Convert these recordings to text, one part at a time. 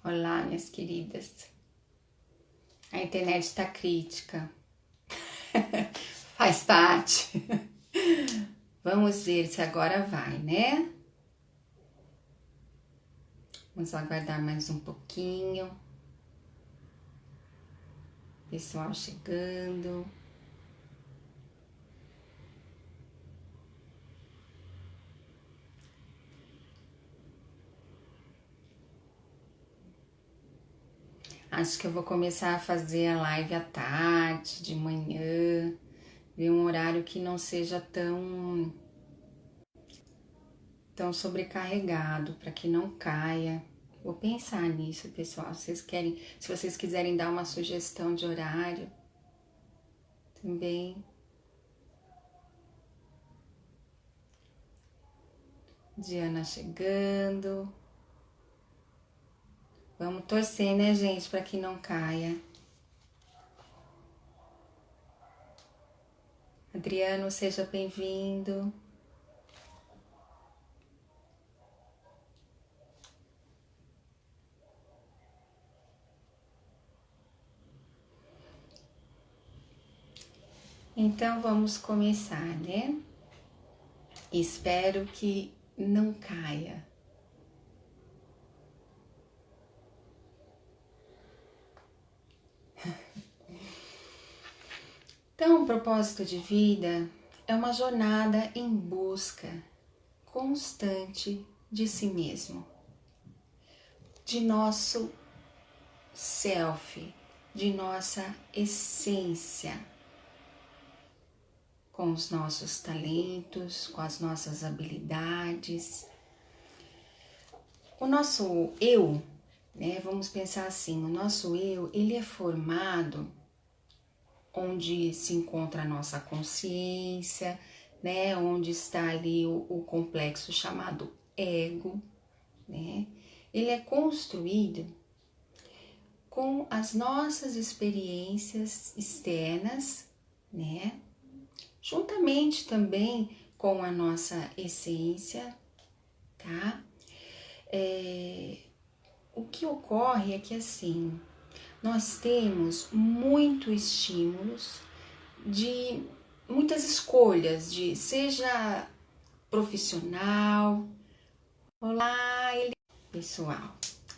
Olá, minhas queridas. A internet tá crítica. Faz parte. Vamos ver se agora vai, né? Vamos aguardar mais um pouquinho. Pessoal chegando. Acho que eu vou começar a fazer a live à tarde, de manhã, ver um horário que não seja tão sobrecarregado, para que não caia. Vou pensar nisso, pessoal. Se vocês quiserem dar uma sugestão de horário, também. Diana chegando. Vamos torcer, né, gente, para que não caia. Adriano, seja bem-vindo. Então vamos começar, né? Espero que não caia. Então, o propósito de vida é uma jornada em busca constante de si mesmo, de nosso self, de nossa essência, com os nossos talentos, com as nossas habilidades. O nosso eu, né, vamos pensar assim, o nosso eu, ele é formado onde se encontra a nossa consciência, né, onde está ali o complexo chamado ego, né? Ele é construído com as nossas experiências externas, né? Juntamente também com a nossa essência, tá? O que ocorre é que assim, nós temos muitos estímulos de muitas escolhas, de seja profissional, olá, pessoal.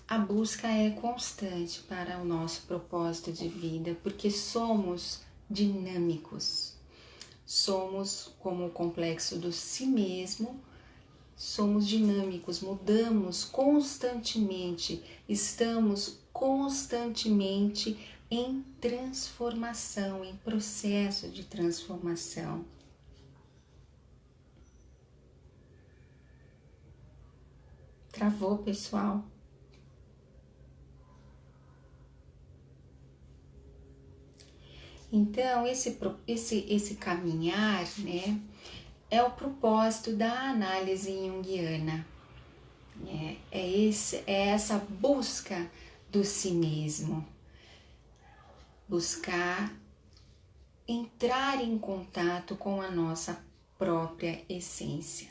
A busca é constante para o nosso propósito de vida, porque somos dinâmicos. Somos como o complexo do si mesmo, somos dinâmicos, mudamos constantemente, estamos constantemente em transformação, em processo de transformação. Travou, pessoal? Então, esse caminhar, né, é o propósito da análise junguiana. É essa busca do si mesmo. Buscar entrar em contato com a nossa própria essência.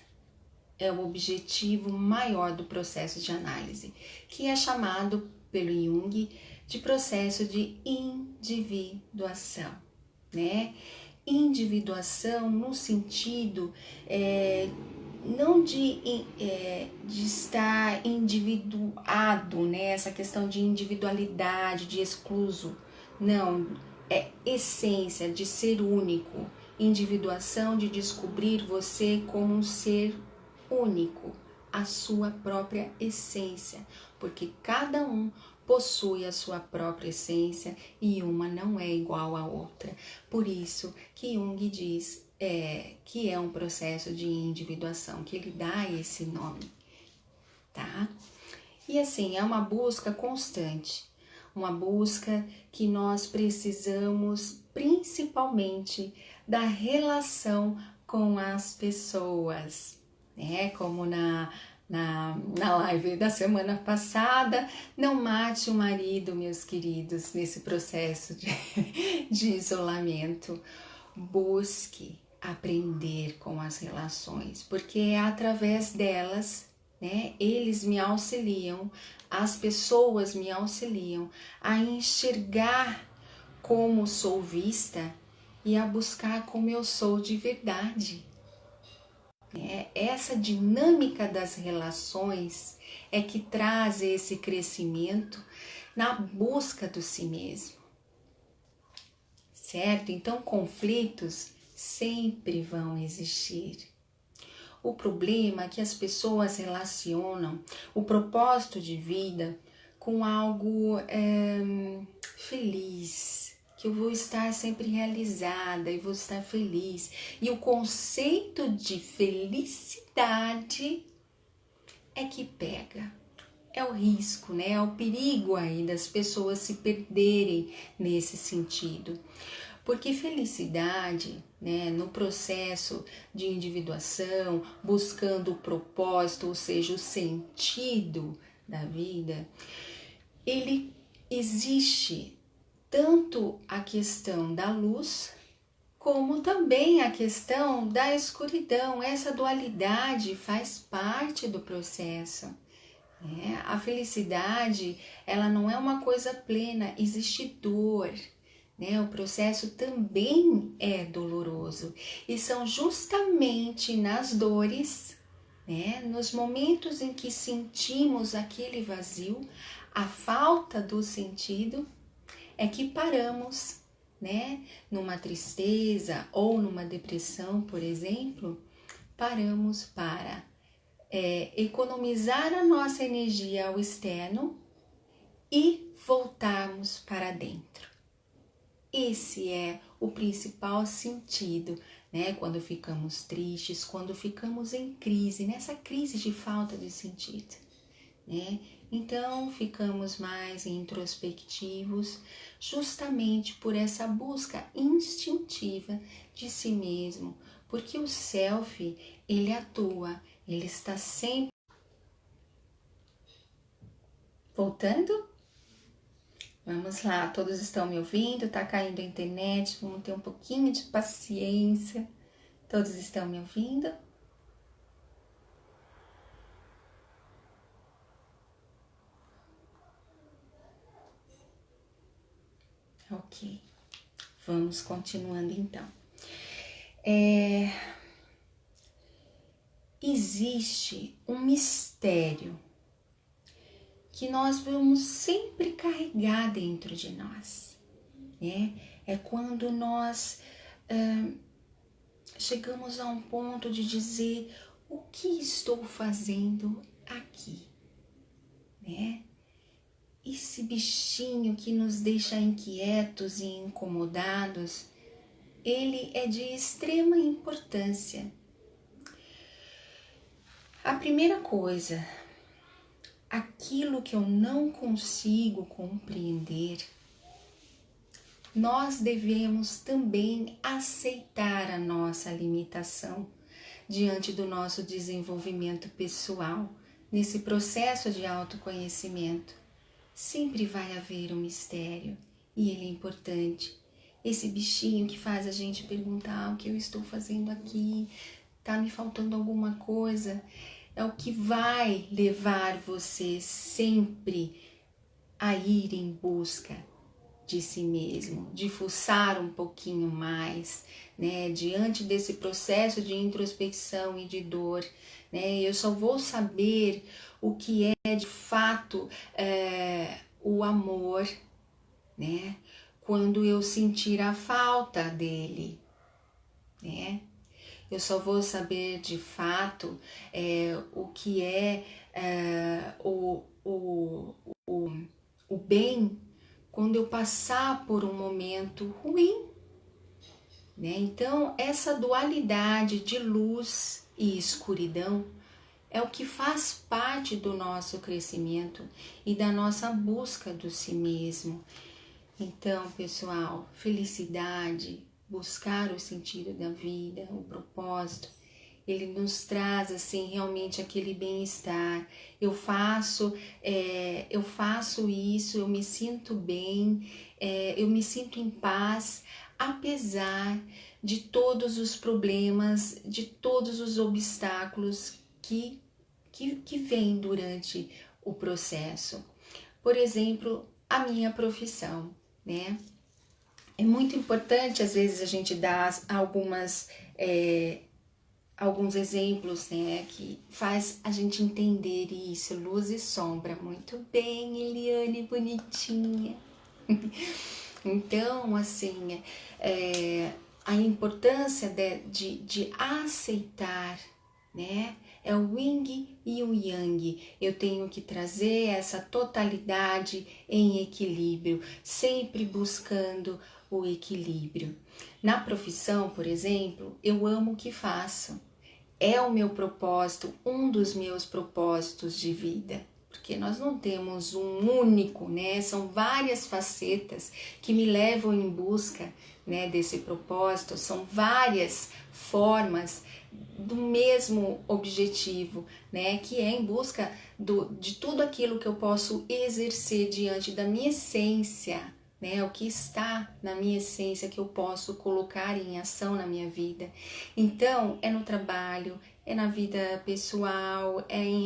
É o objetivo maior do processo de análise, que é chamado pelo Jung de processo de individuação, né? Individuação no sentido não de estar individuado, né? Essa questão de individualidade, de excluso, não, é essência, de ser único, individuação de descobrir você como um ser único, a sua própria essência, porque cada um possui a sua própria essência e uma não é igual à outra. Por isso que Jung diz que é um processo de individuação, que ele dá esse nome, tá? E assim, é uma busca constante, uma busca que nós precisamos principalmente da relação com as pessoas, né? Como na live da semana passada, não mate o marido, meus queridos, nesse processo de isolamento. Busque aprender com as relações, porque é através delas né? Eles me auxiliam, as pessoas me auxiliam a enxergar como sou vista e a buscar como eu sou de verdade. Essa dinâmica das relações é que traz esse crescimento na busca do si mesmo, certo? Então, conflitos sempre vão existir. O problema é que as pessoas relacionam o propósito de vida com algo feliz, que eu vou estar sempre realizada e vou estar feliz. E o conceito de felicidade é que pega. É o risco, né? É o perigo aí das pessoas se perderem nesse sentido. Porque felicidade, né, no processo de individuação, buscando o propósito, ou seja, o sentido da vida, ele existe tanto a questão da luz, como também a questão da escuridão. Essa dualidade faz parte do processo. A felicidade, ela não é uma coisa plena, existe dor. O processo também é doloroso e são justamente nas dores, nos momentos em que sentimos aquele vazio, a falta do sentido, é que paramos, numa tristeza ou numa depressão, por exemplo, paramos para economizar a nossa energia ao externo e voltarmos para dentro. Esse é o principal sentido, quando ficamos tristes, quando ficamos em crise, nessa crise de falta de sentido, Então, ficamos mais introspectivos, justamente por essa busca instintiva de si mesmo, porque o self, ele atua, ele está sempre voltando. Vamos lá, todos estão me ouvindo? Tá caindo a internet, vamos ter um pouquinho de paciência. Todos estão me ouvindo? Ok, vamos continuando então. Existe um mistério que nós vamos sempre carregar dentro de nós, É quando nós chegamos a um ponto de dizer: o que estou fazendo aqui, Esse bichinho que nos deixa inquietos e incomodados, ele é de extrema importância. A primeira coisa, aquilo que eu não consigo compreender, nós devemos também aceitar a nossa limitação diante do nosso desenvolvimento pessoal, nesse processo de autoconhecimento. Sempre vai haver um mistério e ele é importante. Esse bichinho que faz a gente perguntar: o que eu estou fazendo aqui? Tá me faltando alguma coisa? É o que vai levar você sempre a ir em busca de si mesmo, de fuçar um pouquinho mais, diante desse processo de introspecção e de dor, eu só vou saber o que é de fato o amor, quando eu sentir a falta dele, eu só vou saber de fato o que é o bem quando eu passar por um momento ruim, Então, essa dualidade de luz e escuridão é o que faz parte do nosso crescimento e da nossa busca do si mesmo. Então, pessoal, felicidade, buscar o sentido da vida, o propósito, ele nos traz assim realmente aquele bem-estar. Eu faço isso, eu me sinto bem, eu me sinto em paz, apesar de todos os problemas, de todos os obstáculos que que vem durante o processo. Por exemplo, a minha profissão, né? É muito importante, às vezes, a gente dar alguns exemplos, né, que faz a gente entender isso, luz e sombra. Muito bem, Eliane, bonitinha. Então, assim, a importância de aceitar, né? É o yin e o yang. Eu tenho que trazer essa totalidade em equilíbrio, sempre buscando o equilíbrio. Na profissão, por exemplo, eu amo o que faço. É o meu propósito, um dos meus propósitos de vida. Porque nós não temos um único, né? São várias facetas que me levam em busca, né, desse propósito. São várias formas do mesmo objetivo, né? Que é em busca de tudo aquilo que eu posso exercer diante da minha essência, né? O que está na minha essência que eu posso colocar em ação na minha vida. Então, é no trabalho, é na vida pessoal,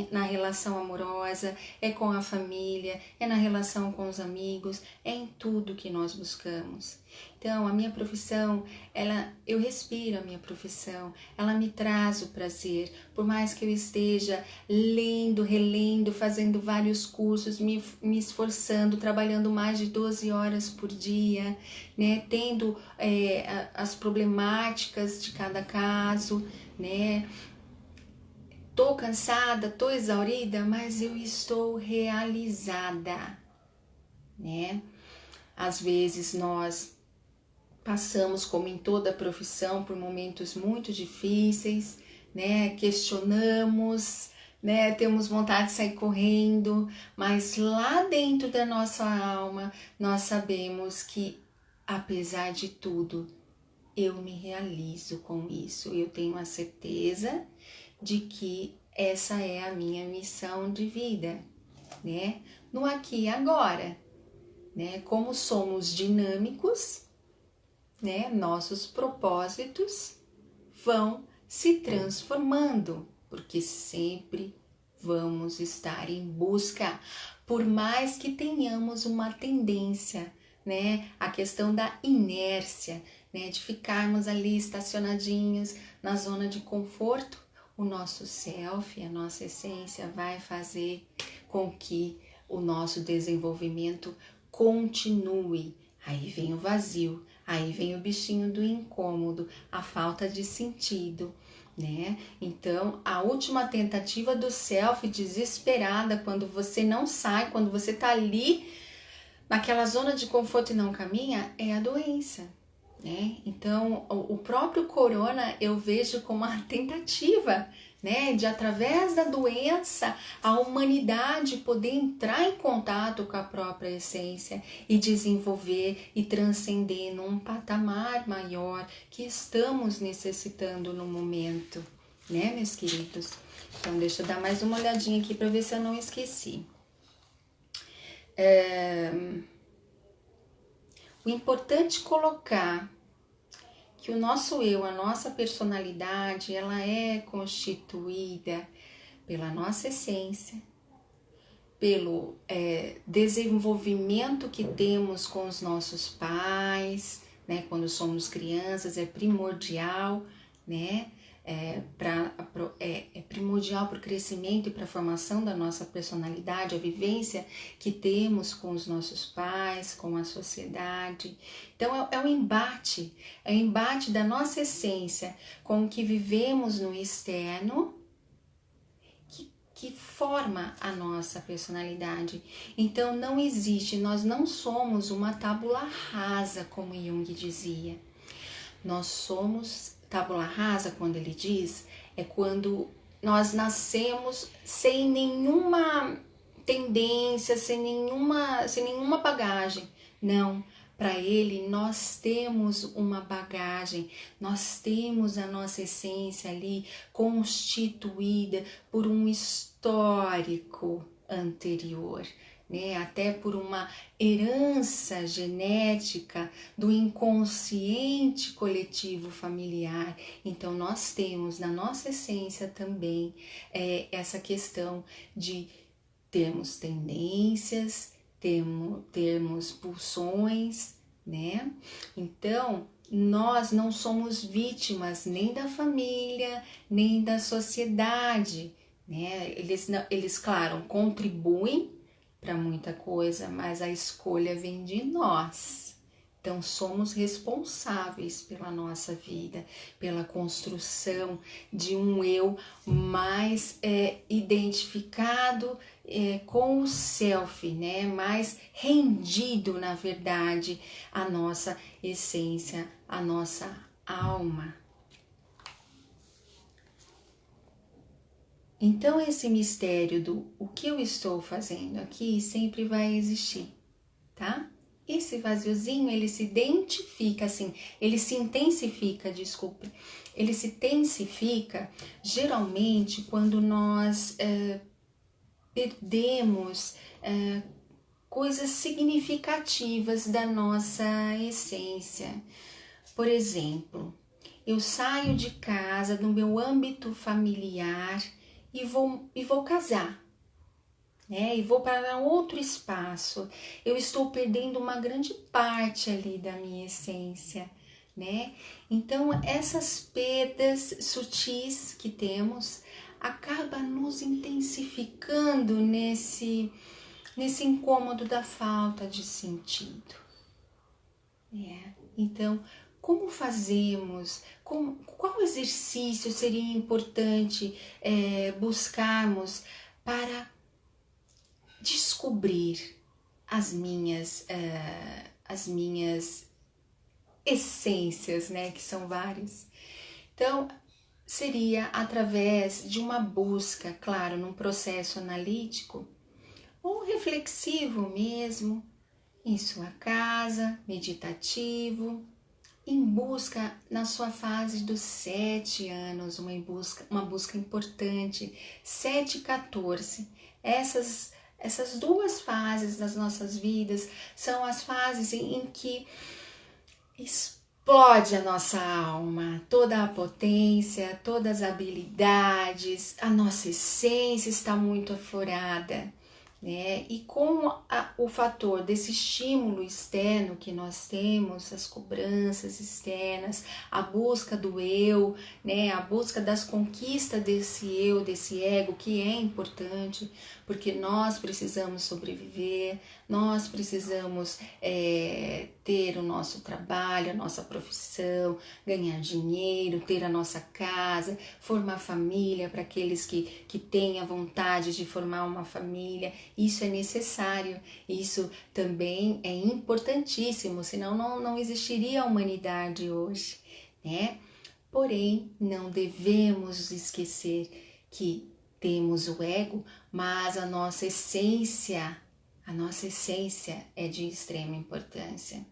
na relação amorosa, é com a família, é na relação com os amigos, é em tudo que nós buscamos. Então, a minha profissão, eu respiro a minha profissão, ela me traz o prazer, por mais que eu esteja lendo, relendo, fazendo vários cursos, me esforçando, trabalhando mais de 12 horas por dia, né, tendo as problemáticas de cada caso, né, tô cansada, tô exaurida, mas eu estou realizada, né? Às vezes nós passamos, como em toda profissão, por momentos muito difíceis, né? Questionamos, né? Temos vontade de sair correndo, mas lá dentro da nossa alma nós sabemos que, apesar de tudo, eu me realizo com isso. Eu tenho a certeza de que essa é a minha missão de vida, né? No aqui e agora, né? Como somos dinâmicos, né? Nossos propósitos vão se transformando, porque sempre vamos estar em busca, por mais que tenhamos uma tendência, né? A questão da inércia, né? De ficarmos ali estacionadinhos na zona de conforto. O nosso self, a nossa essência vai fazer com que o nosso desenvolvimento continue. Aí vem o vazio, aí vem o bichinho do incômodo, a falta de sentido, né? Então, a última tentativa do self desesperada, quando você não sai, quando você tá ali naquela zona de conforto e não caminha, é a doença. Né? Então, o próprio corona eu vejo como uma tentativa, né, de através da doença a humanidade poder entrar em contato com a própria essência e desenvolver e transcender num patamar maior que estamos necessitando no momento, né, meus queridos? Então, deixa eu dar mais uma olhadinha aqui para ver se eu não esqueci. O importante é colocar que o nosso eu, a nossa personalidade, ela é constituída pela nossa essência, pelo desenvolvimento que temos com os nossos pais, né? Quando somos crianças é primordial, né? É primordial para o crescimento e para a formação da nossa personalidade, a vivência que temos com os nossos pais, com a sociedade. Então é um embate, é o embate da nossa essência com o que vivemos no externo, que forma a nossa personalidade. Então não existe, nós não somos uma tábula rasa, como Jung dizia. Nós somos tábula rasa, quando ele diz, é quando nós nascemos sem nenhuma tendência, sem nenhuma bagagem. Não, para ele nós temos uma bagagem, nós temos a nossa essência ali constituída por um histórico anterior, né? Até por uma herança genética do inconsciente coletivo familiar. Então, nós temos na nossa essência também essa questão de termos tendências, termos pulsões, né? Então, nós não somos vítimas nem da família, nem da sociedade, né? Eles, claro, contribuem para muita coisa, mas a escolha vem de nós. Então, somos responsáveis pela nossa vida, pela construção de um eu mais identificado com o self, né? Mais rendido, na verdade, à nossa essência, à nossa alma. Então, esse mistério do o que eu estou fazendo aqui sempre vai existir, tá? Esse vaziozinho, ele se identifica assim, ele se intensifica, desculpe, ele se intensifica geralmente quando nós perdemos coisas significativas da nossa essência. Por exemplo, eu saio de casa, do meu âmbito familiar e vou casar, né? E vou para outro espaço. Eu estou perdendo uma grande parte ali da minha essência, né? Então, essas perdas sutis que temos acaba nos intensificando nesse incômodo da falta de sentido. Então, como fazemos? Qual exercício seria importante buscarmos para descobrir as minhas essências, né? Que são várias. Então, seria através de uma busca, claro, num processo analítico ou reflexivo mesmo, em sua casa, meditativo, em busca na sua fase dos 7 anos, uma busca importante, 7 e 14. Essas duas fases das nossas vidas são as fases em que explode a nossa alma, toda a potência, todas as habilidades, a nossa essência está muito aflorada, né? E com o fator desse estímulo externo que nós temos, as cobranças externas, a busca do eu, né? A busca das conquistas desse eu, desse ego, que é importante, porque nós precisamos sobreviver, nós precisamos ter o nosso trabalho, a nossa profissão, ganhar dinheiro, ter a nossa casa, formar família para aqueles que têm a vontade de formar uma família. Isso é necessário, isso também é importantíssimo, senão não existiria a humanidade hoje, né? Porém, não devemos esquecer que temos o ego, mas a nossa essência é de extrema importância.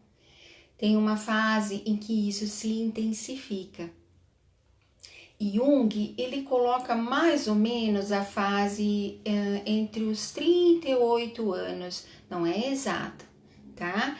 Tem uma fase em que isso se intensifica. Jung, ele coloca mais ou menos a fase entre os 38 anos, não é exata, tá?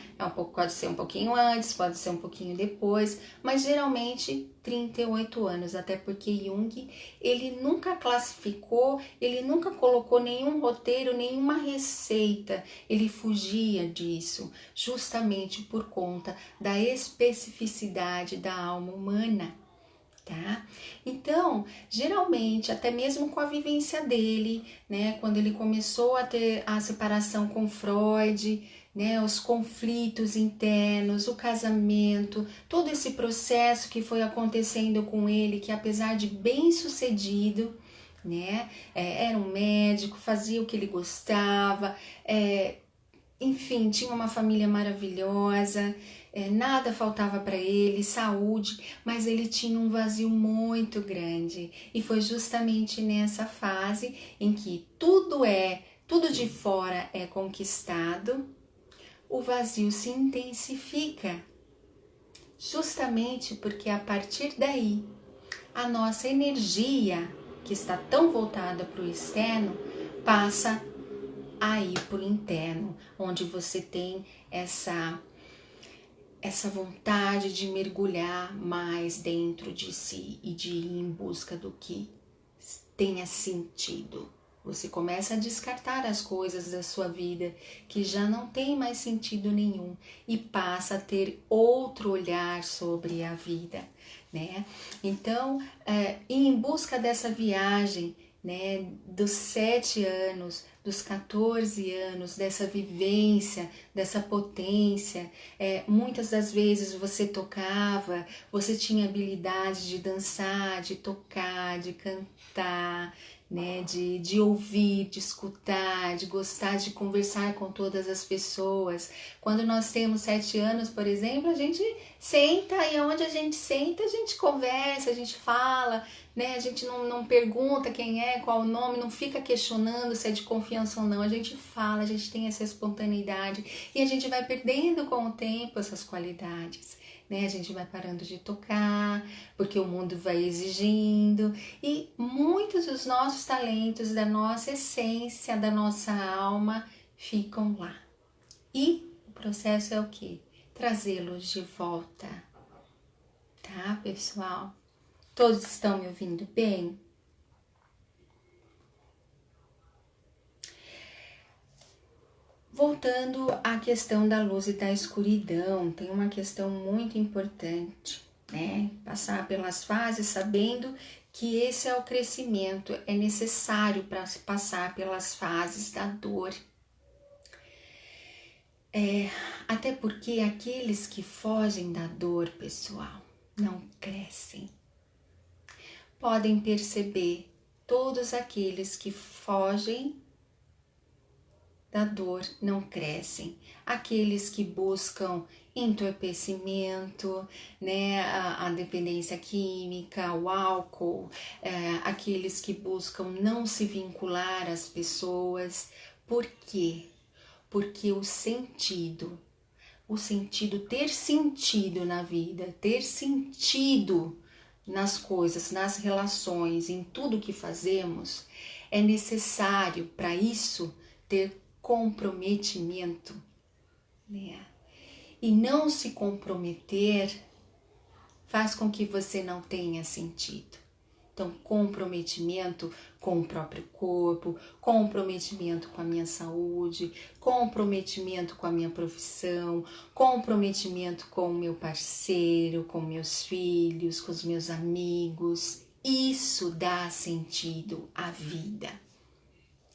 Pode ser um pouquinho antes, pode ser um pouquinho depois, mas geralmente 38 anos, até porque Jung, ele nunca classificou, ele nunca colocou nenhum roteiro, nenhuma receita, ele fugia disso, justamente por conta da especificidade da alma humana. Tá? Então, geralmente, até mesmo com a vivência dele, né, quando ele começou a ter a separação com Freud, né, os conflitos internos, o casamento, todo esse processo que foi acontecendo com ele, que apesar de bem sucedido, né, era um médico, fazia o que ele gostava, enfim, tinha uma família maravilhosa, nada faltava para ele, saúde, mas ele tinha um vazio muito grande. E foi justamente nessa fase em que tudo de fora é conquistado, o vazio se intensifica. Justamente porque a partir daí, a nossa energia, que está tão voltada para o externo, passa aí por interno, onde você tem essa vontade de mergulhar mais dentro de si e de ir em busca do que tenha sentido. Você começa a descartar as coisas da sua vida que já não tem mais sentido nenhum e passa a ter outro olhar sobre a vida, né? Então, em busca dessa viagem, né, dos 7 anos, dos 14 anos, dessa vivência, dessa potência, muitas das vezes você tocava, você tinha habilidade de dançar, de tocar, de cantar, né, de ouvir, de escutar, de gostar de conversar com todas as pessoas. Quando nós temos 7 anos, por exemplo, a gente senta e onde a gente senta, a gente conversa, a gente fala, né? A gente não pergunta quem é, qual o nome, não fica questionando se é de confiança ou não. A gente fala, a gente tem essa espontaneidade e a gente vai perdendo com o tempo essas qualidades, né? A gente vai parando de tocar, porque o mundo vai exigindo e muitos dos nossos talentos, da nossa essência, da nossa alma ficam lá. E o processo é o quê? Trazê-los de volta, tá, pessoal? Todos estão me ouvindo bem? Voltando à questão da luz e da escuridão, tem uma questão muito importante, né? Passar pelas fases sabendo que esse é o crescimento, é necessário para passar pelas fases da dor. Até porque aqueles que fogem da dor, pessoal, não crescem. Podem perceber, todos aqueles que fogem da dor não crescem. Aqueles que buscam entorpecimento, né, a dependência química, o álcool, aqueles que buscam não se vincular às pessoas. Por quê? Porque o sentido, ter sentido na vida, ter sentido nas coisas, nas relações, em tudo que fazemos, é necessário para isso ter comprometimento, né? E não se comprometer faz com que você não tenha sentido. Então, comprometimento com o próprio corpo, comprometimento com a minha saúde, comprometimento com a minha profissão, comprometimento com o meu parceiro, com meus filhos, com os meus amigos. Isso dá sentido à vida,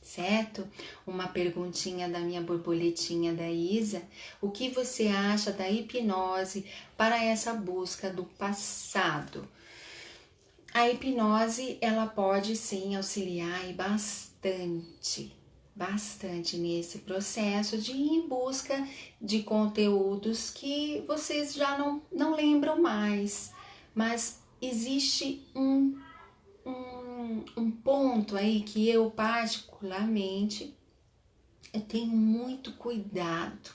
certo? Uma perguntinha da minha borboletinha da Isa: o que você acha da hipnose para essa busca do passado? A hipnose, ela pode sim auxiliar e bastante nesse processo de ir em busca de conteúdos que vocês já não lembram mais, mas existe um ponto aí que eu particularmente tenho muito cuidado.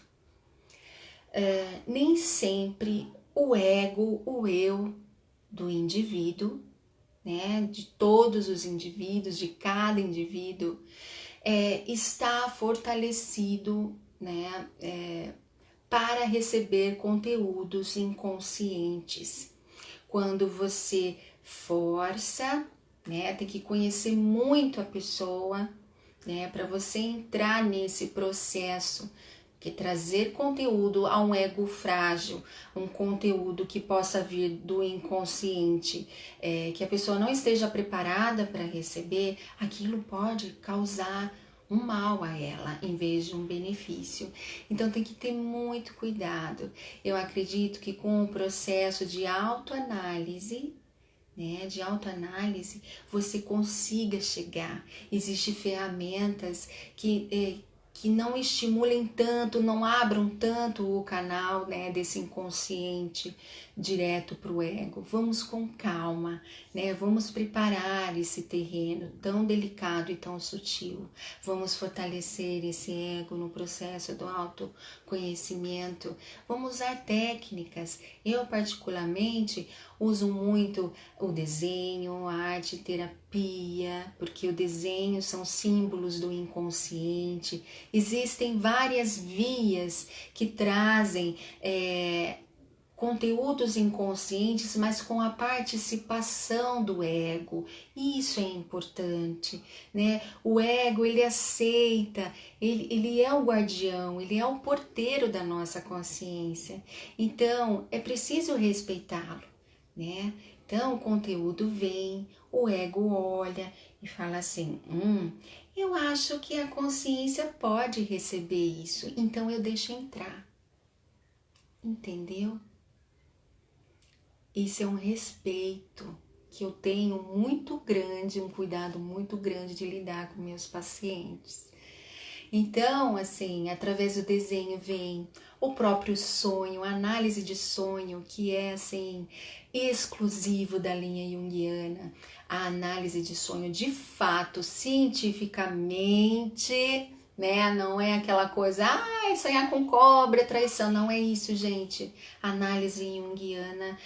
Nem sempre o ego, o eu do indivíduo, né, de todos os indivíduos, de cada indivíduo, está fortalecido, né, para receber conteúdos inconscientes. Quando você força, né, tem que conhecer muito a pessoa, né, para você entrar nesse processo. Que trazer conteúdo a um ego frágil, um conteúdo que possa vir do inconsciente, que a pessoa não esteja preparada para receber, aquilo pode causar um mal a ela, em vez de um benefício. Então tem que ter muito cuidado. Eu acredito que com o processo de autoanálise, né, você consiga chegar. Existem ferramentas que não estimulem tanto, não abram tanto o canal, né, desse inconsciente direto para o ego. Vamos com calma, né? Vamos preparar esse terreno tão delicado e tão sutil. Vamos fortalecer esse ego no processo do autoconhecimento. Vamos usar técnicas. Eu, particularmente, uso muito o desenho, a arte terapia, porque o desenho são símbolos do inconsciente. Existem várias vias que trazem conteúdos inconscientes, mas com a participação do ego. Isso é importante, né? O ego, ele aceita, ele é o guardião, ele é o porteiro da nossa consciência. Então, é preciso respeitá-lo, né? Então, o conteúdo vem, o ego olha e fala assim, eu acho que a consciência pode receber isso, então eu deixo entrar. Entendeu? Isso é um respeito que eu tenho muito grande, um cuidado muito grande de lidar com meus pacientes. Então, assim, através do desenho vem o próprio sonho, a análise de sonho, que é, assim, exclusivo da linha junguiana. A análise de sonho, de fato, cientificamente, né? Não é aquela coisa, sonhar com cobra é traição. Não é isso, gente. A análise junguiana,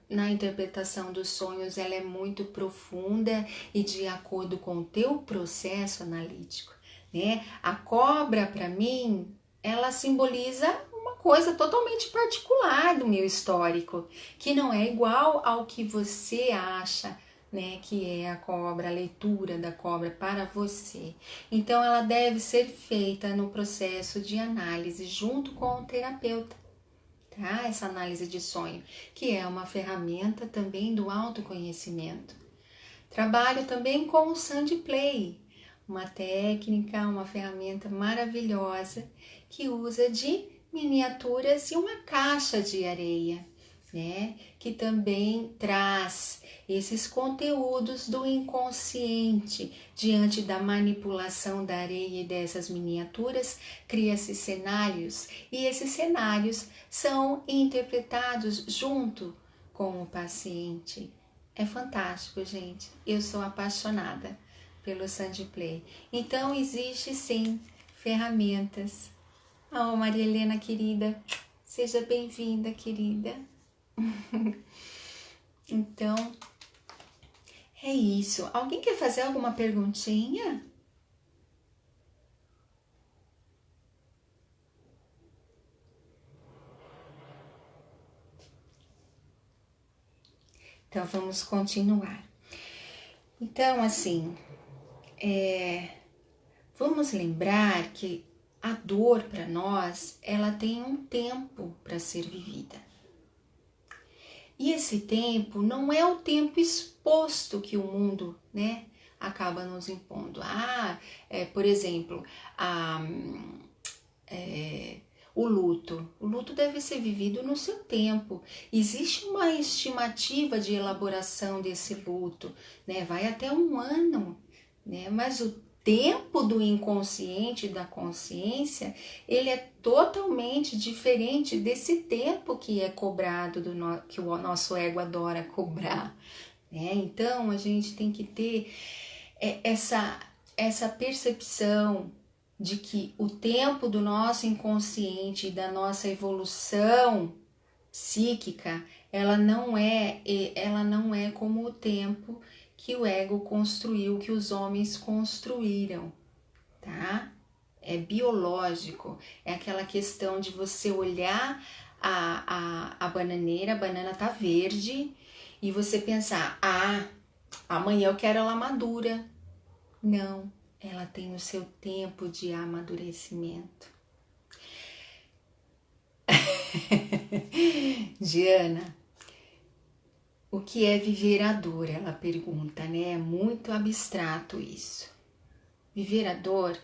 na interpretação dos sonhos, ela é muito profunda e de acordo com o teu processo analítico, né? A cobra, para mim, ela simboliza uma coisa totalmente particular do meu histórico, que não é igual ao que você acha, né, que é a cobra, a leitura da cobra para você. Então, ela deve ser feita no processo de análise junto com o terapeuta, tá? Essa análise de sonho, que é uma ferramenta também do autoconhecimento. Trabalho também com o Sand Play, uma técnica, uma ferramenta maravilhosa que usa de miniaturas e uma caixa de areia, né? Que também traz esses conteúdos do inconsciente. Diante da manipulação da areia e dessas miniaturas, cria-se cenários e esses cenários são interpretados junto com o paciente. É fantástico, gente. Eu sou apaixonada pelo Sand Play. Então, existe sim ferramentas. Oh, Maria Helena, querida, seja bem-vinda, querida. Então, é isso. Alguém quer fazer alguma perguntinha? Então, vamos continuar. Então, assim, vamos lembrar que a dor para nós, ela tem um tempo para ser vivida. E esse tempo não é o tempo exposto que o mundo, né, acaba nos impondo. Por exemplo, o luto. O luto deve ser vivido no seu tempo. Existe uma estimativa de elaboração desse luto, né? Vai até 1 ano, né? Mas o tempo do inconsciente e da consciência, ele é totalmente diferente desse tempo que é cobrado, que o nosso ego adora cobrar, né? Então, a gente tem que ter essa percepção de que o tempo do nosso inconsciente e da nossa evolução psíquica, ela não é como o tempo que o ego construiu, que os homens construíram, tá? É biológico, é aquela questão de você olhar a bananeira, a banana tá verde, e você pensar, amanhã eu quero ela madura. Não, ela tem o seu tempo de amadurecimento. Diana, o que é viver a dor? Ela pergunta, né? É muito abstrato isso. Viver a dor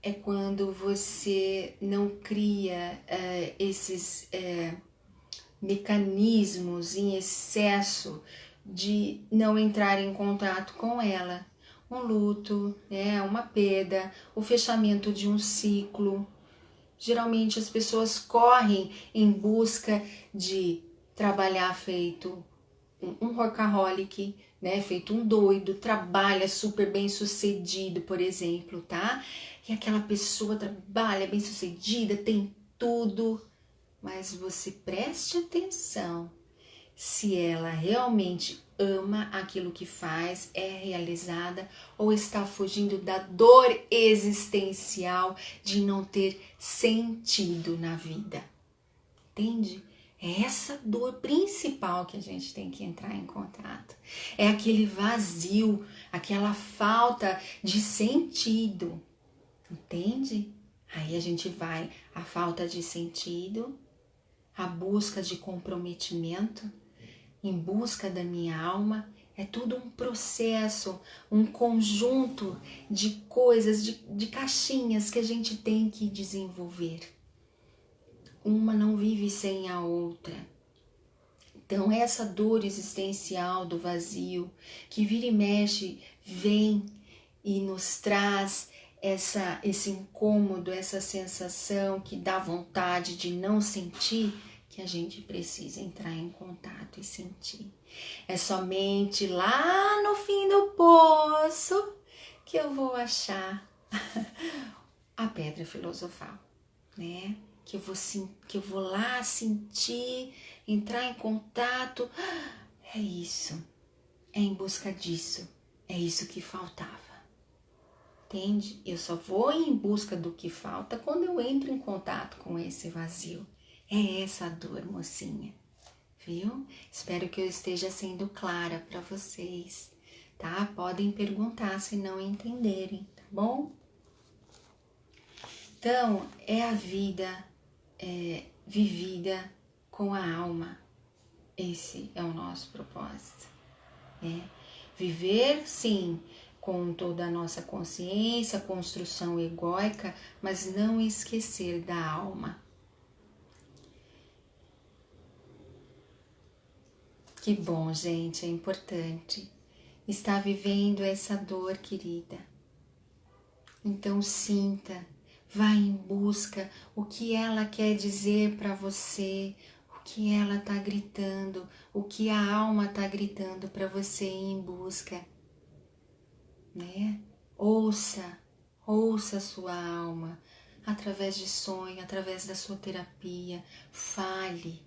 é quando você não cria esses mecanismos em excesso de não entrar em contato com ela. Um luto, né, uma perda, o fechamento de um ciclo. Geralmente as pessoas correm em busca de trabalhar feito um workaholic, né, feito um doido, trabalha super bem sucedido, por exemplo, tá? E aquela pessoa trabalha bem sucedida, tem tudo, mas você preste atenção. se ela realmente ama aquilo que faz, é realizada ou está fugindo da dor existencial de não ter sentido na vida. Entende? É essa dor principal que a gente tem que entrar em contato. É aquele vazio, aquela falta de sentido. Entende? Aí a gente vai a falta de sentido, a busca de comprometimento, em busca da minha alma. É tudo um processo, um conjunto de coisas, de caixinhas que a gente tem que desenvolver. Uma não vive sem a outra. Então essa dor existencial do vazio, que vira e mexe, vem e nos traz esse incômodo, essa sensação que dá vontade de não sentir, que a gente precisa entrar em contato e sentir. É somente lá no fim do poço que eu vou achar a pedra filosofal, né? Que eu vou lá sentir, entrar em contato. É isso, é em busca disso, é isso que faltava. Entende? Eu só vou em busca do que falta quando eu entro em contato com esse vazio. É essa dor, mocinha, viu? Espero que eu esteja sendo clara para vocês, tá? Podem perguntar se não entenderem, tá bom? Então, é a vida vivida com a alma. Esse é o nosso propósito. Viver, sim, com toda a nossa consciência, construção egóica, mas não esquecer da alma. Que bom, gente, é importante estar vivendo essa dor, querida. Então sinta, vá em busca o que ela quer dizer para você, o que ela está gritando, o que a alma está gritando para você ir em busca, né? Ouça a sua alma através de sonho, através da sua terapia, fale,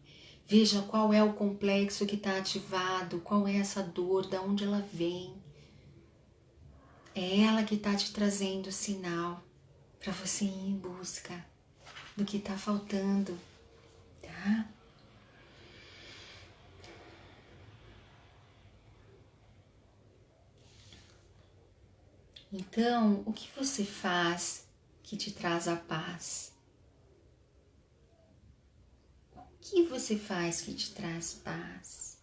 veja qual é o complexo que está ativado, qual é essa dor, de onde ela vem. É ela que está te trazendo o sinal para você ir em busca do que está faltando, tá? Então, o que você faz que te traz a paz? O que você faz que te traz paz?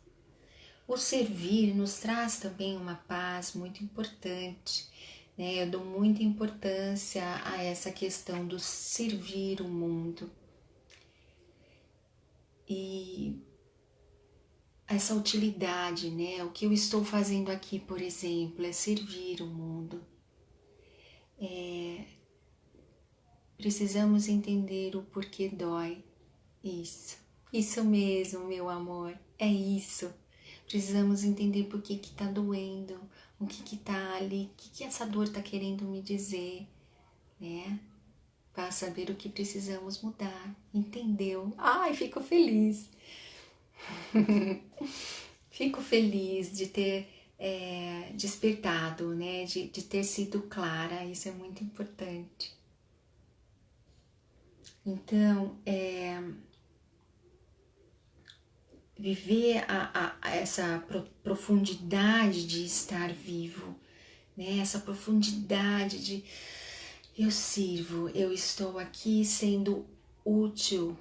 O servir nos traz também uma paz muito importante, né? Eu dou muita importância a essa questão do servir o mundo. E essa utilidade, né? O que eu estou fazendo aqui, por exemplo, é servir o mundo. Precisamos entender o porquê dói. Isso mesmo, meu amor, é isso. Precisamos entender por que tá doendo, o que tá ali, o que essa dor tá querendo me dizer, né? Para saber o que precisamos mudar, entendeu? Ai, fico feliz. Fico feliz de ter despertado, né? De ter sido clara, isso é muito importante. Então, viver essa profundidade de estar vivo, né? Essa profundidade de eu sirvo, eu estou aqui sendo útil,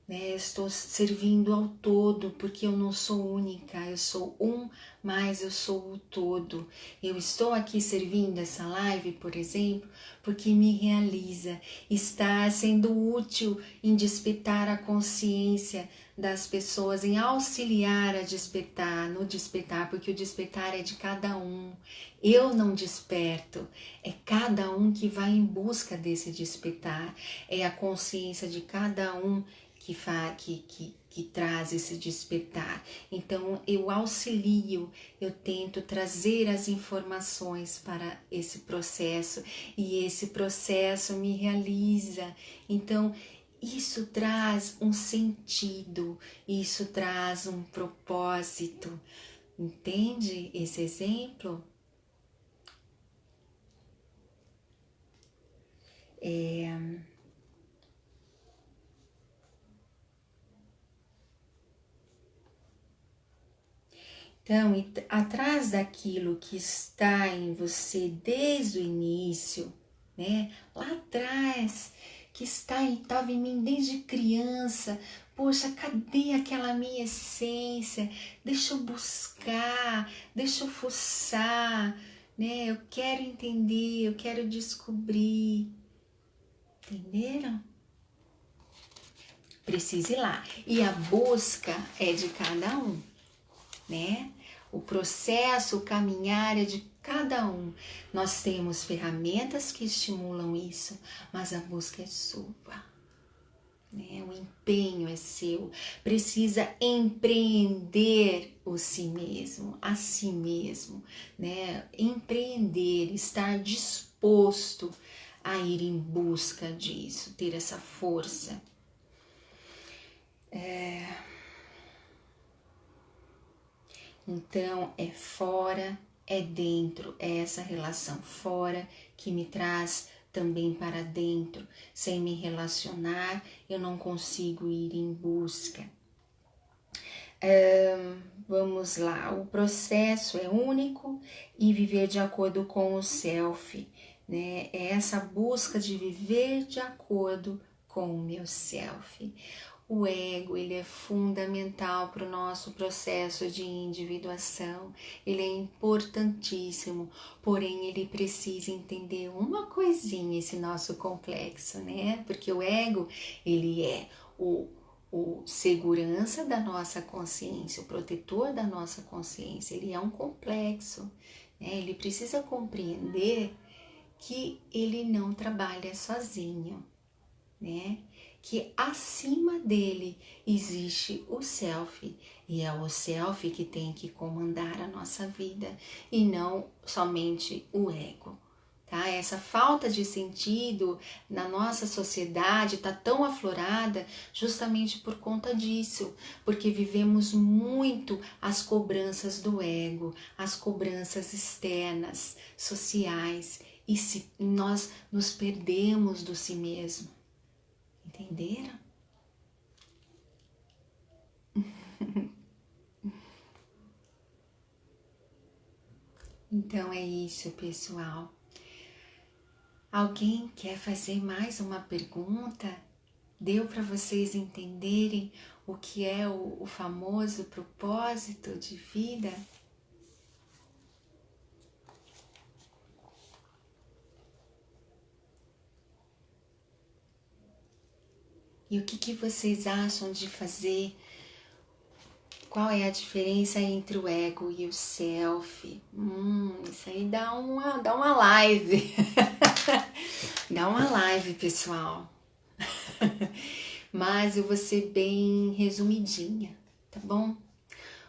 né? Eu estou servindo ao todo, porque eu não sou única, eu sou um, mas eu sou o todo. Eu estou aqui servindo essa live, por exemplo, porque me realiza estar sendo útil em despertar a consciência das pessoas, em auxiliar a despertar, no despertar, porque o despertar é de cada um. Eu não desperto, é cada um que vai em busca desse despertar, é a consciência de cada um que traz esse despertar. Então eu auxilio, eu tento trazer as informações para esse processo e esse processo me realiza. Então isso traz um sentido, isso traz um propósito. Entende esse exemplo? Então, atrás daquilo que está em você desde o início, né? Lá atrás, que estava em mim desde criança. Poxa, cadê aquela minha essência? Deixa eu buscar, deixa eu fuçar, né? Eu quero entender, eu quero descobrir. Entenderam? Precisa ir lá. E a busca é de cada um, né? O processo, o caminhar é de cada um. Nós temos ferramentas que estimulam isso, mas a busca é sua, né? O empenho é seu. Precisa empreender o si mesmo, a si mesmo, né? Empreender, estar disposto a ir em busca disso, ter essa força. Então, é fora, é dentro, é essa relação fora que me traz também para dentro. Sem me relacionar, eu não consigo ir em busca. Vamos lá, o processo é único e viver de acordo com o self, né? É essa busca de viver de acordo com o meu self. O ego, ele é fundamental para o nosso processo de individuação, ele é importantíssimo, porém ele precisa entender uma coisinha, esse nosso complexo, né? Porque o ego, ele é o segurança da nossa consciência, o protetor da nossa consciência, ele é um complexo, né? Ele precisa compreender que ele não trabalha sozinho, né? Que acima dele existe o self, e é o self que tem que comandar a nossa vida e não somente o ego. Tá? Essa falta de sentido na nossa sociedade está tão aflorada justamente por conta disso, porque vivemos muito as cobranças do ego, as cobranças externas, sociais, e nós nos perdemos do si mesmo. Entenderam? Então é isso, pessoal. Alguém quer fazer mais uma pergunta? Deu para vocês entenderem o que é o famoso propósito de vida? E o que vocês acham de fazer? Qual é a diferença entre o ego e o self? Isso aí dá uma live. Dá uma live, pessoal. Mas eu vou ser bem resumidinha, tá bom?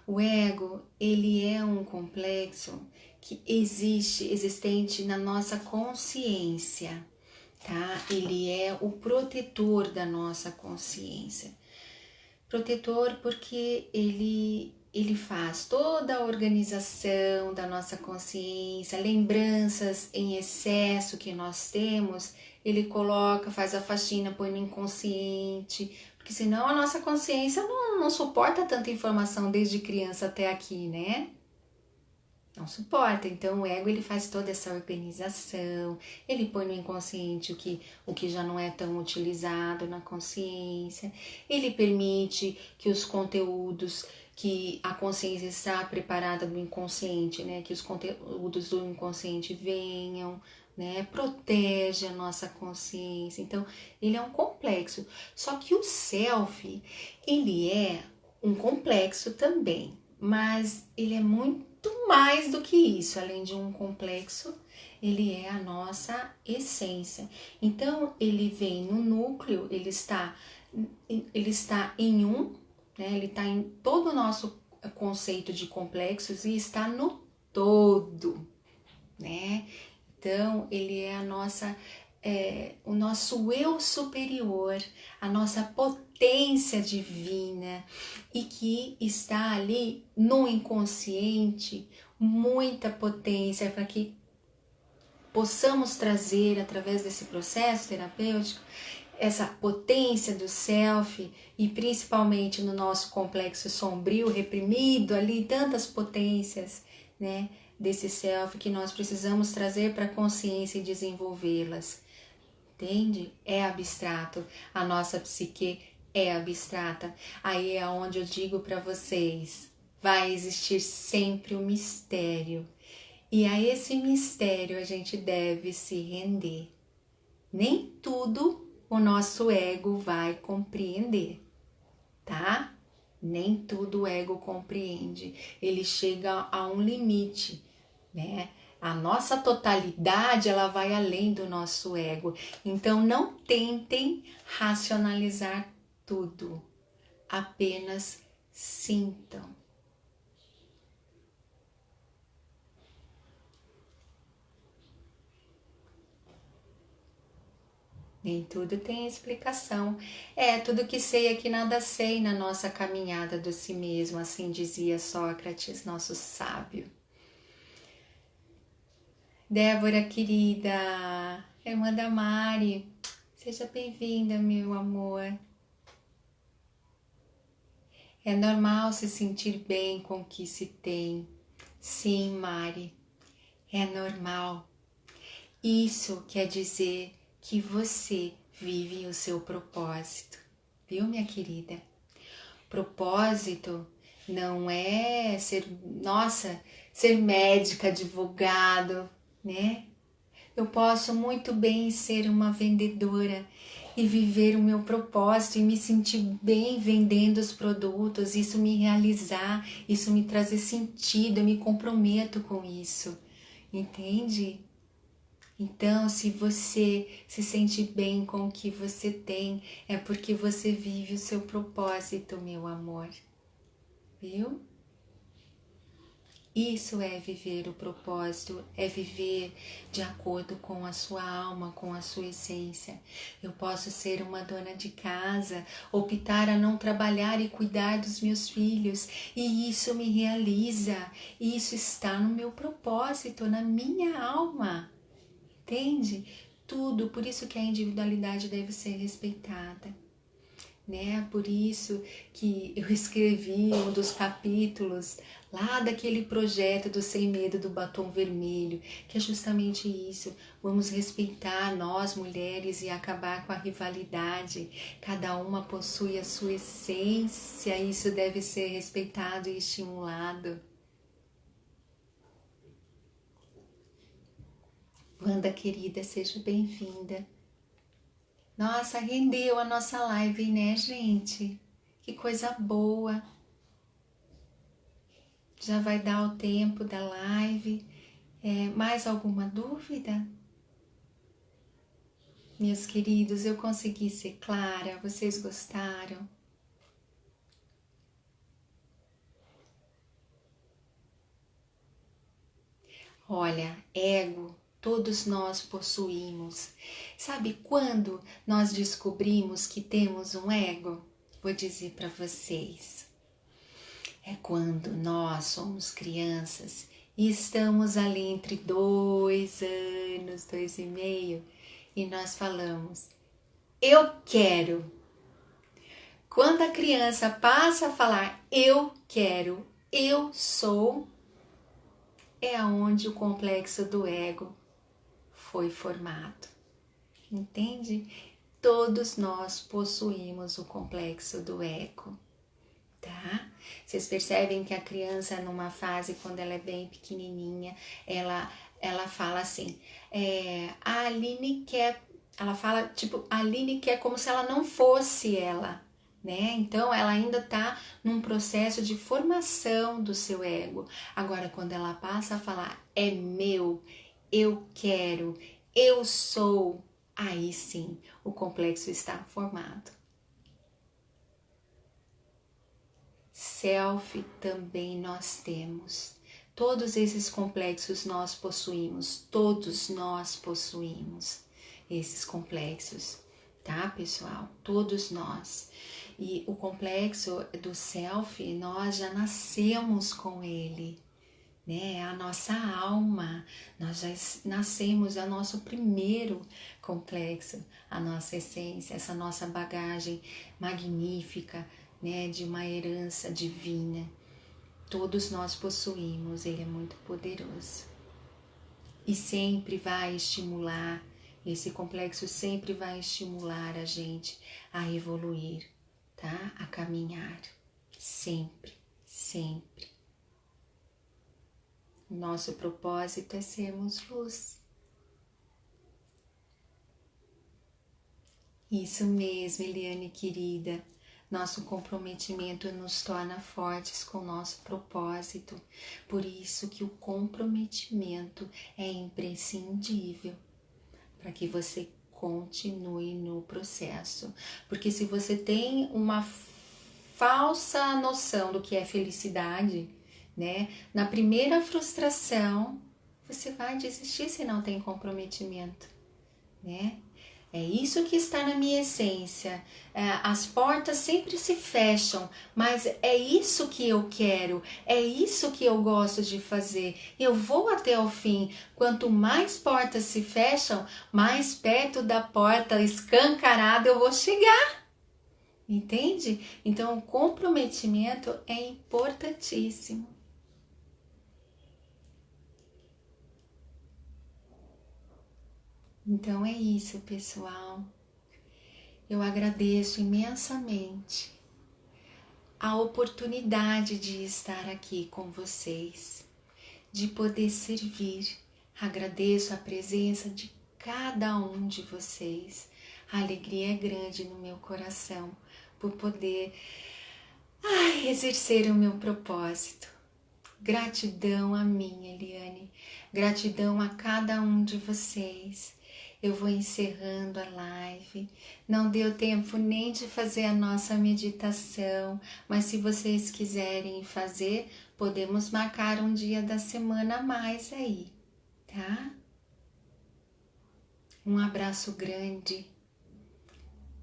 O ego, ele é um complexo que existente na nossa consciência, tá? Ele é o protetor da nossa consciência. Protetor porque ele faz toda a organização da nossa consciência, lembranças em excesso que nós temos, ele coloca, faz a faxina, põe no inconsciente, porque senão a nossa consciência não suporta tanta informação desde criança até aqui, né? Não suporta, então o ego ele faz toda essa organização, ele põe no inconsciente o que já não é tão utilizado na consciência, ele permite que os conteúdos que a consciência está preparada do inconsciente, né, que os conteúdos do inconsciente venham, né, protege a nossa consciência, então ele é um complexo, só que o self, ele é um complexo também, mas ele é muito mais do que isso, além de um complexo, ele é a nossa essência. Então, ele vem no núcleo, ele está em né? Ele está em todo o nosso conceito de complexos e está no todo, né? Então, ele é a nossa o nosso eu superior, a nossa potência divina, e que está ali no inconsciente muita potência para que possamos trazer através desse processo terapêutico essa potência do self, e principalmente no nosso complexo sombrio, reprimido ali, tantas potências, né, desse self que nós precisamos trazer para a consciência e desenvolvê-las. Entende? É abstrato, a nossa psique é abstrata. Aí é onde eu digo para vocês, vai existir sempre um mistério. E a esse mistério a gente deve se render. Nem tudo o nosso ego vai compreender, tá? Nem tudo o ego compreende. Ele chega a um limite, né? A nossa totalidade, ela vai além do nosso ego. Então, não tentem racionalizar tudo. Apenas sintam. Nem tudo tem explicação. Tudo que sei é que nada sei na nossa caminhada do si mesmo, assim dizia Sócrates, nosso sábio. Débora, querida, irmã da Mari, seja bem-vinda, meu amor. É normal se sentir bem com o que se tem. Sim, Mari, é normal. Isso quer dizer que você vive o seu propósito, viu, minha querida? Propósito não é ser médica, advogado, né? Eu posso muito bem ser uma vendedora e viver o meu propósito e me sentir bem vendendo os produtos, isso me realizar, isso me trazer sentido, eu me comprometo com isso, entende? Então, se você se sente bem com o que você tem, é porque você vive o seu propósito, meu amor. Viu? Isso é viver o propósito, é viver de acordo com a sua alma, com a sua essência. Eu posso ser uma dona de casa, optar a não trabalhar e cuidar dos meus filhos, e isso me realiza, isso está no meu propósito, na minha alma. Entende? Tudo, por isso que a individualidade deve ser respeitada, né? Por isso que eu escrevi um dos capítulos lá daquele projeto do Sem Medo do Batom Vermelho, que é justamente isso, vamos respeitar nós mulheres e acabar com a rivalidade, cada uma possui a sua essência, isso deve ser respeitado e estimulado. Wanda querida, seja bem-vinda. Nossa, rendeu a nossa live, né, gente? Que coisa boa. Já vai dar o tempo da live. Mais alguma dúvida? Meus queridos, eu consegui ser clara? Vocês gostaram? Olha, ego todos nós possuímos. Sabe quando nós descobrimos que temos um ego? Vou dizer para vocês. É quando nós somos crianças e estamos ali entre 2 anos, 2 e meio, e nós falamos, eu quero. Quando a criança passa a falar, eu quero, eu sou, é aonde o complexo do ego foi formado. Entende? Todos nós possuímos o complexo do ego, tá? Vocês percebem que a criança, numa fase, quando ela é bem pequenininha, ela fala assim, a Aline quer, ela fala, tipo, a Aline quer como se ela não fosse ela, né? Então, ela ainda tá num processo de formação do seu ego. Agora, quando ela passa a falar, é meu, eu quero, eu sou, aí sim, o complexo está formado. Self também nós temos. Todos esses complexos nós possuímos, todos nós possuímos. esses complexos, tá, pessoal? Todos nós. E o complexo do self, nós já nascemos com ele, né? É a nossa alma, nós já nascemos, é o nosso primeiro complexo, a nossa essência, essa nossa bagagem magnífica, né? De uma herança divina. Todos nós possuímos, ele é muito poderoso. E sempre vai estimular, esse complexo sempre vai estimular a gente a evoluir, tá? A caminhar, sempre, sempre. Nosso propósito é sermos luz. Isso mesmo, Eliane querida. Nosso comprometimento nos torna fortes com o nosso propósito. Por isso que o comprometimento é imprescindível para que você continue no processo. Porque se você tem uma falsa noção do que é felicidade, né? Na primeira frustração, você vai desistir se não tem comprometimento, né? É isso que está na minha essência. As portas sempre se fecham, mas é isso que eu quero, é isso que eu gosto de fazer. Eu vou até o fim. Quanto mais portas se fecham, mais perto da porta escancarada eu vou chegar. Entende? Então, o comprometimento é importantíssimo. Então é isso, pessoal. Eu agradeço imensamente a oportunidade de estar aqui com vocês, de poder servir. Agradeço a presença de cada um de vocês. A alegria é grande no meu coração por poder exercer o meu propósito. Gratidão a mim, Eliane. Gratidão a cada um de vocês. Eu vou encerrando a live. Não deu tempo nem de fazer a nossa meditação, mas se vocês quiserem fazer, podemos marcar um dia da semana a mais aí, tá? Um abraço grande.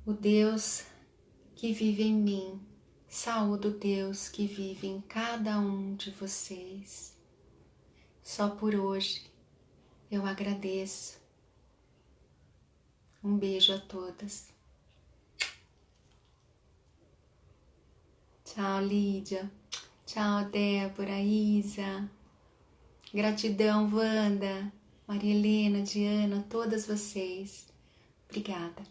O Deus que vive em mim, saúde o Deus que vive em cada um de vocês. Só por hoje eu agradeço. Um beijo a todas. Tchau, Lídia. Tchau, Débora, Isa. Gratidão, Wanda, Maria Helena, Diana, todas vocês. Obrigada.